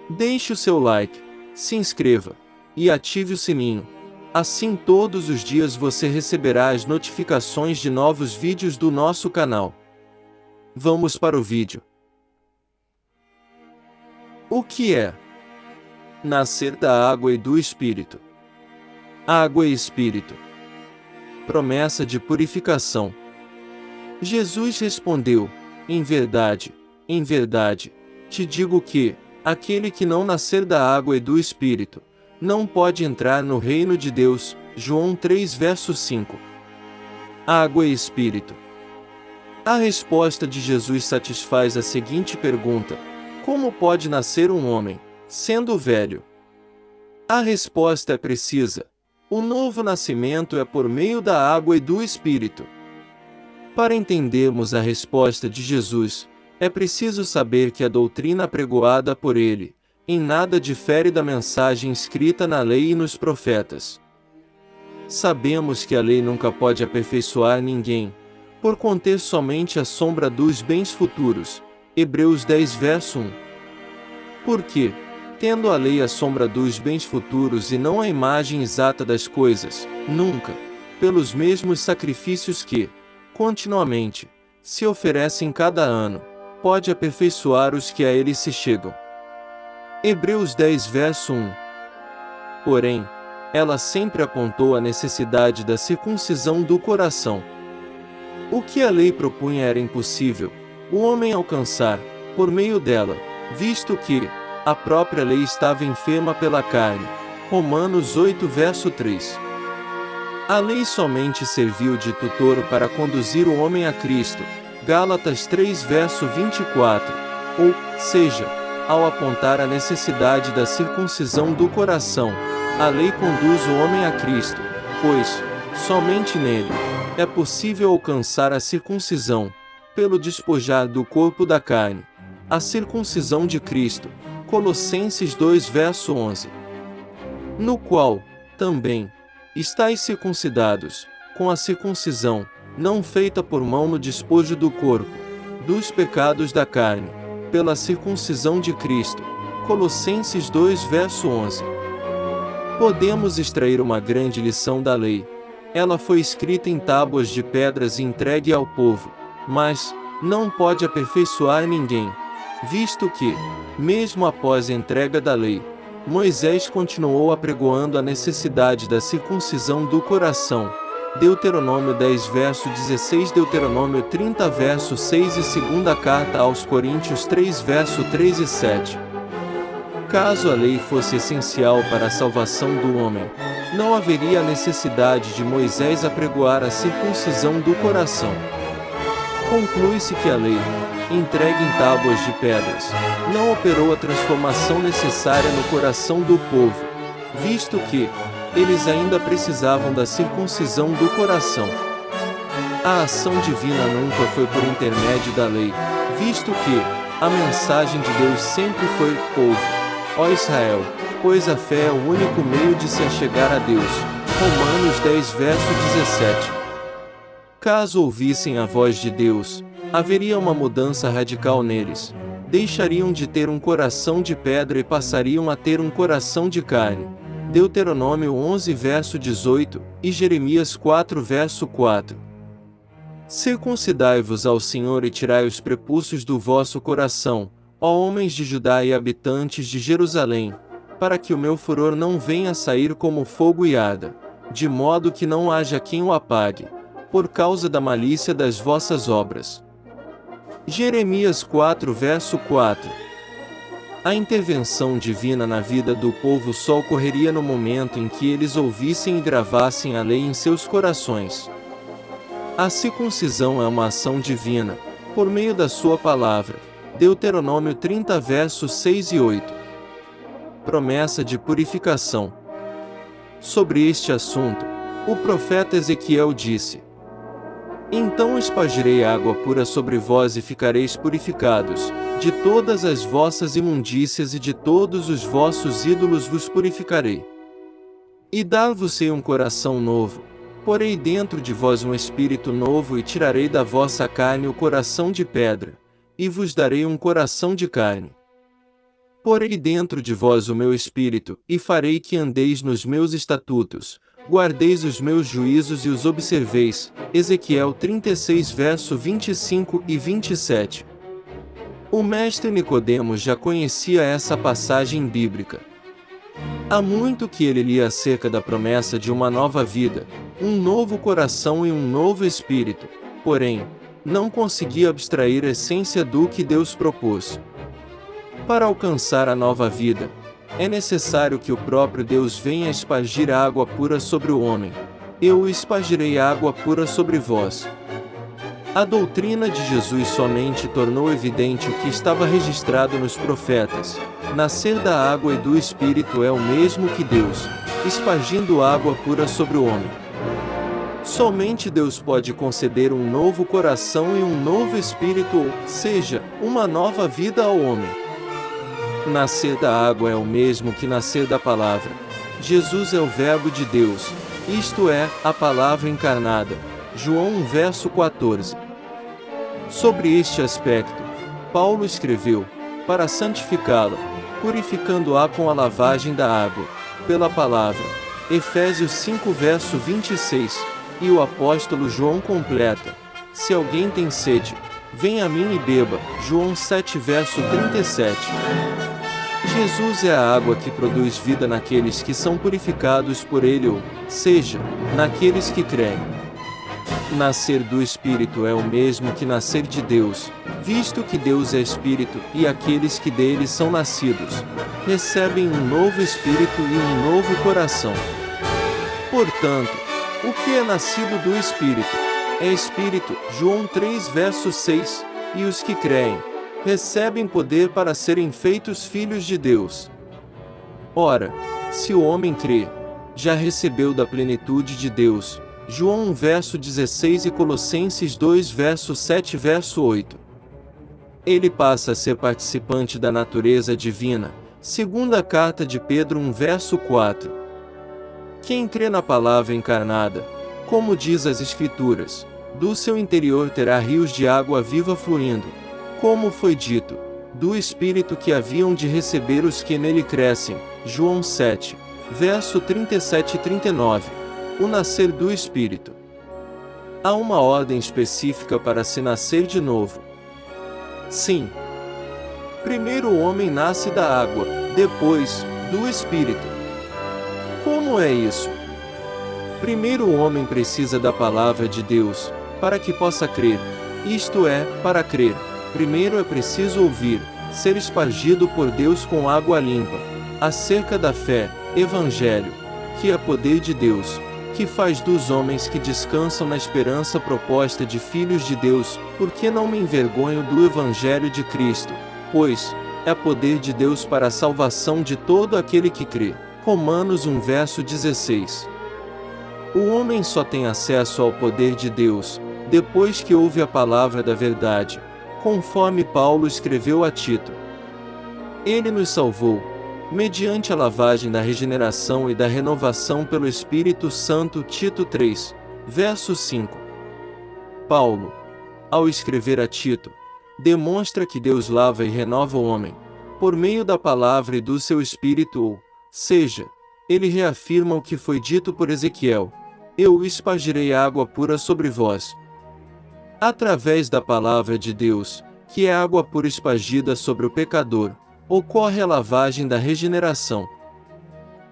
Deixe o seu like, se inscreva e ative o sininho. Assim todos os dias você receberá as notificações de novos vídeos do nosso canal. Vamos para o vídeo. O que é nascer da água e do Espírito? Água e Espírito. Promessa de purificação. Jesus respondeu: em verdade, te digo que aquele que não nascer da água e do Espírito não pode entrar no reino de Deus. João 3 verso 5. Água e Espírito. A resposta de Jesus satisfaz a seguinte pergunta: como pode nascer um homem, sendo velho? A resposta é precisa: o novo nascimento é por meio da água e do Espírito. Para entendermos a resposta de Jesus, é preciso saber que a doutrina apregoada por ele em nada difere da mensagem escrita na lei e nos profetas. Sabemos que a lei nunca pode aperfeiçoar ninguém, por conter somente a sombra dos bens futuros. Hebreus 10 verso 1. Porque, tendo a lei a sombra dos bens futuros e não a imagem exata das coisas, nunca, pelos mesmos sacrifícios que, continuamente, se oferecem cada ano, pode aperfeiçoar os que a ele se chegam. Hebreus 10 verso 1. Porém, ela sempre apontou a necessidade da circuncisão do coração. O que a lei propunha era impossível o homem alcançar, por meio dela, visto que a própria lei estava enferma pela carne. Romanos 8 verso 3. A lei somente serviu de tutor para conduzir o homem a Cristo. Gálatas 3 verso 24. Ou seja, ao apontar a necessidade da circuncisão do coração, a lei conduz o homem a Cristo, pois, somente nele, é possível alcançar a circuncisão, pelo despojar do corpo da carne, a circuncisão de Cristo. Colossenses 2 verso 11. No qual, também, estáis circuncidados, com a circuncisão, não feita por mão no despojo do corpo, dos pecados da carne, pela circuncisão de Cristo. Colossenses 2 verso 11. Podemos extrair uma grande lição da lei. Ela foi escrita em tábuas de pedras e entregue ao povo, mas não pode aperfeiçoar ninguém, visto que, mesmo após a entrega da lei, Moisés continuou apregoando a necessidade da circuncisão do coração. Deuteronômio 10 verso 16, Deuteronômio 30 verso 6 e segunda carta aos Coríntios 3 verso 3 e 7. Caso a lei fosse essencial para a salvação do homem, não haveria a necessidade de Moisés apregoar a circuncisão do coração. Conclui-se que a lei, entregue em tábuas de pedras, não operou a transformação necessária no coração do povo, visto que eles ainda precisavam da circuncisão do coração. A ação divina nunca foi por intermédio da lei, visto que a mensagem de Deus sempre foi: ouve, ó Israel, pois a fé é o único meio de se achegar a Deus. Romanos 10 verso 17. Caso ouvissem a voz de Deus, haveria uma mudança radical neles. Deixariam de ter um coração de pedra e passariam a ter um coração de carne. Deuteronômio 11 verso 18 e Jeremias 4 verso 4. Circuncidai-vos ao Senhor e tirai os prepúcios do vosso coração, ó homens de Judá e habitantes de Jerusalém, para que o meu furor não venha a sair como fogo e arda, de modo que não haja quem o apague, por causa da malícia das vossas obras. Jeremias 4 verso 4. A intervenção divina na vida do povo só ocorreria no momento em que eles ouvissem e gravassem a lei em seus corações. A circuncisão é uma ação divina, por meio da sua palavra. Deuteronômio 30 versos 6 e 8. Promessa de purificação. Sobre este assunto, o profeta Ezequiel disse: então espargirei água pura sobre vós e ficareis purificados. De todas as vossas imundícias e de todos os vossos ídolos vos purificarei. E dar-vos-ei um coração novo, porei dentro de vós um espírito novo e tirarei da vossa carne o coração de pedra, e vos darei um coração de carne. Porei dentro de vós o meu espírito, e farei que andeis nos meus estatutos, guardeis os meus juízos e os observeis. Ezequiel 36 verso 25 e 27. O mestre Nicodemos já conhecia essa passagem bíblica. Há muito que ele lia acerca da promessa de uma nova vida, um novo coração e um novo espírito, porém, não conseguia abstrair a essência do que Deus propôs. Para alcançar a nova vida, é necessário que o próprio Deus venha espargir água pura sobre o homem. Eu espargirei água pura sobre vós. A doutrina de Jesus somente tornou evidente o que estava registrado nos profetas. Nascer da água e do Espírito é o mesmo que Deus, espargindo água pura sobre o homem. Somente Deus pode conceder um novo coração e um novo espírito, ou seja, uma nova vida ao homem. Nascer da água é o mesmo que nascer da palavra. Jesus é o Verbo de Deus, isto é, a palavra encarnada. João 1 verso 14. Sobre este aspecto, Paulo escreveu, para santificá-la, purificando-a com a lavagem da água, pela palavra. Efésios 5 verso 26. E o apóstolo João completa: se alguém tem sede, venha a mim e beba. João 7 verso 37. Jesus é a água que produz vida naqueles que são purificados por ele, ou seja, naqueles que creem. Nascer do Espírito é o mesmo que nascer de Deus, visto que Deus é Espírito, e aqueles que dele são nascidos, recebem um novo Espírito e um novo coração. Portanto, o que é nascido do Espírito é Espírito, João 3 verso 6, e os que creem, recebem poder para serem feitos filhos de Deus. Ora, se o homem crê, já recebeu da plenitude de Deus. João 1 verso 16 e Colossenses 2 verso 7 verso 8. Ele passa a ser participante da natureza divina. Segunda carta de Pedro 1 verso 4. Quem crê na palavra encarnada, como diz as Escrituras, do seu interior terá rios de água viva fluindo, como foi dito, do Espírito que haviam de receber os que nele crescem. João 7, verso 37 e 39. O nascer do Espírito. Há uma ordem específica para se nascer de novo. Sim. Primeiro o homem nasce da água, depois, do Espírito. Como é isso? Primeiro o homem precisa da palavra de Deus, para que possa crer. Isto é, para crer, primeiro é preciso ouvir, ser espargido por Deus com água limpa, acerca da fé, Evangelho, que é poder de Deus, que faz dos homens que descansam na esperança proposta de filhos de Deus, porque não me envergonho do Evangelho de Cristo, pois é poder de Deus para a salvação de todo aquele que crê. Romanos 1 verso 16. O homem só tem acesso ao poder de Deus, depois que ouve a palavra da verdade, conforme Paulo escreveu a Tito. Ele nos salvou, mediante a lavagem da regeneração e da renovação pelo Espírito Santo. Tito 3, verso 5. Paulo, ao escrever a Tito, demonstra que Deus lava e renova o homem, por meio da palavra e do seu Espírito, ou seja, ele reafirma o que foi dito por Ezequiel: eu espargirei água pura sobre vós. Através da palavra de Deus, que é água pura espargida sobre o pecador, ocorre a lavagem da regeneração.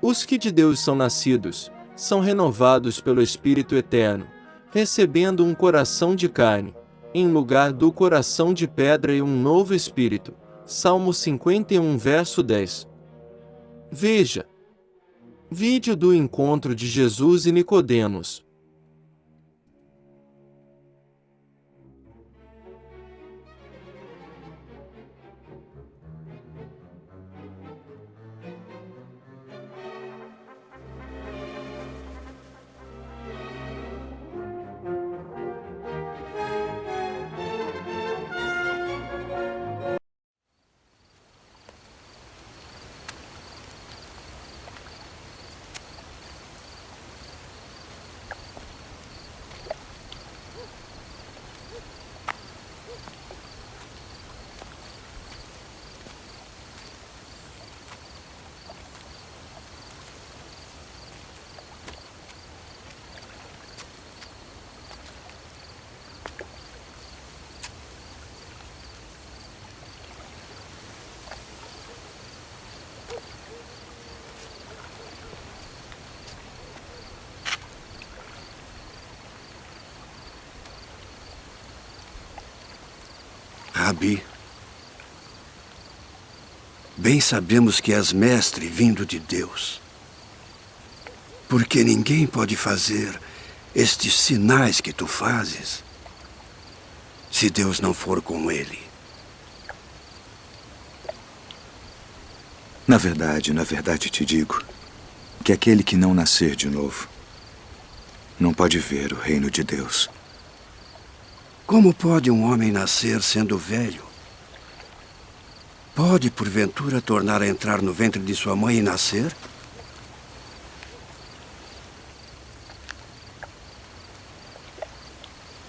Os que de Deus são nascidos, são renovados pelo Espírito Eterno, recebendo um coração de carne, em lugar do coração de pedra, e um novo espírito. Salmo 51 verso 10. Veja. Vídeo do encontro de Jesus e Nicodemos. Rabi. Bem sabemos que és mestre vindo de Deus. Porque ninguém pode fazer estes sinais que tu fazes se Deus não for com ele. Na verdade te digo que aquele que não nascer de novo não pode ver o reino de Deus. Como pode um homem nascer sendo velho? Pode, porventura, tornar a entrar no ventre de sua mãe e nascer?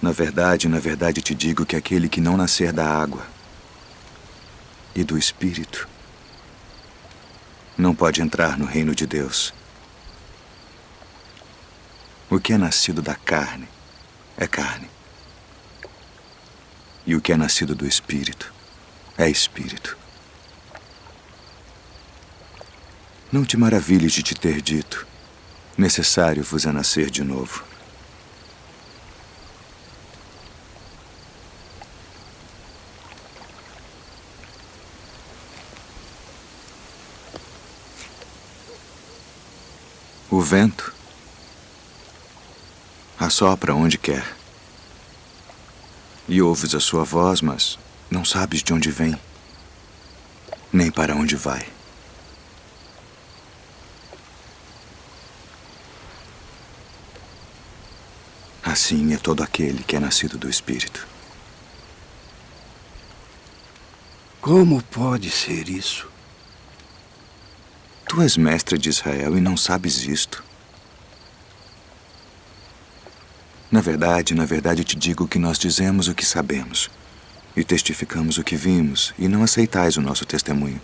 Na verdade te digo que aquele que não nascer da água e do Espírito não pode entrar no reino de Deus. O que é nascido da carne é carne. E o que é nascido do Espírito é Espírito. Não te maravilhes de te ter dito: necessário vos é nascer de novo. O vento assopra onde quer. E ouves a sua voz, mas não sabes de onde vem, nem para onde vai. Assim é todo aquele que é nascido do Espírito. Como pode ser isso? Tu és mestre de Israel e não sabes isto. Na verdade te digo que nós dizemos o que sabemos e testificamos o que vimos, e não aceitais o nosso testemunho.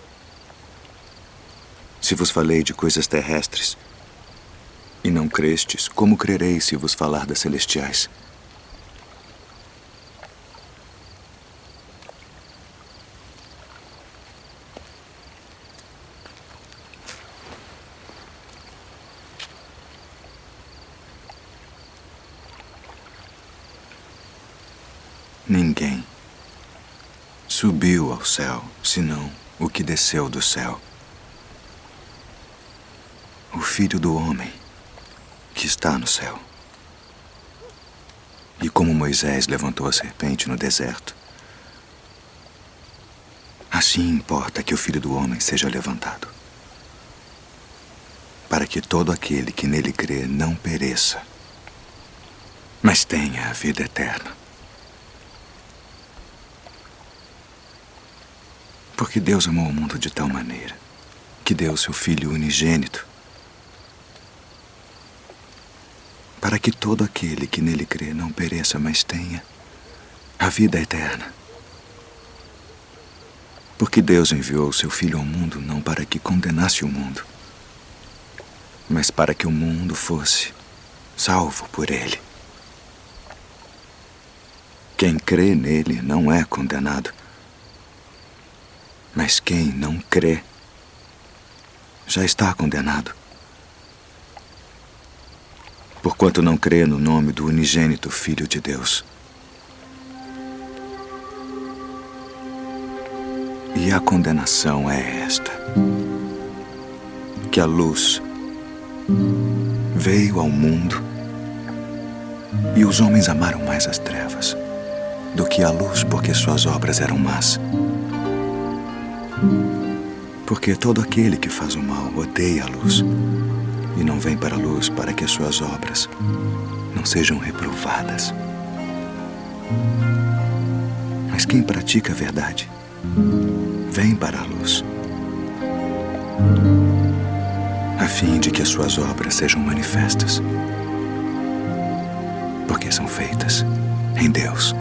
Se vos falei de coisas terrestres e não crestes, como crereis se vos falar das celestiais? Ninguém subiu ao céu, senão o que desceu do céu. O Filho do Homem que está no céu. E como Moisés levantou a serpente no deserto, assim importa que o Filho do Homem seja levantado, para que todo aquele que nele crê não pereça, mas tenha a vida eterna. Porque Deus amou o mundo de tal maneira que deu seu Filho unigênito, para que todo aquele que nele crê não pereça, mas tenha a vida eterna. Porque Deus enviou o seu Filho ao mundo não para que condenasse o mundo, mas para que o mundo fosse salvo por ele. Quem crê nele não é condenado, mas quem não crê já está condenado, porquanto não crê no nome do unigênito Filho de Deus. E a condenação é esta: que a luz veio ao mundo e os homens amaram mais as trevas do que a luz, porque suas obras eram más. Porque todo aquele que faz o mal odeia a luz e não vem para a luz, para que as suas obras não sejam reprovadas. Mas quem pratica a verdade vem para a luz, a fim de que as suas obras sejam manifestas, porque são feitas em Deus.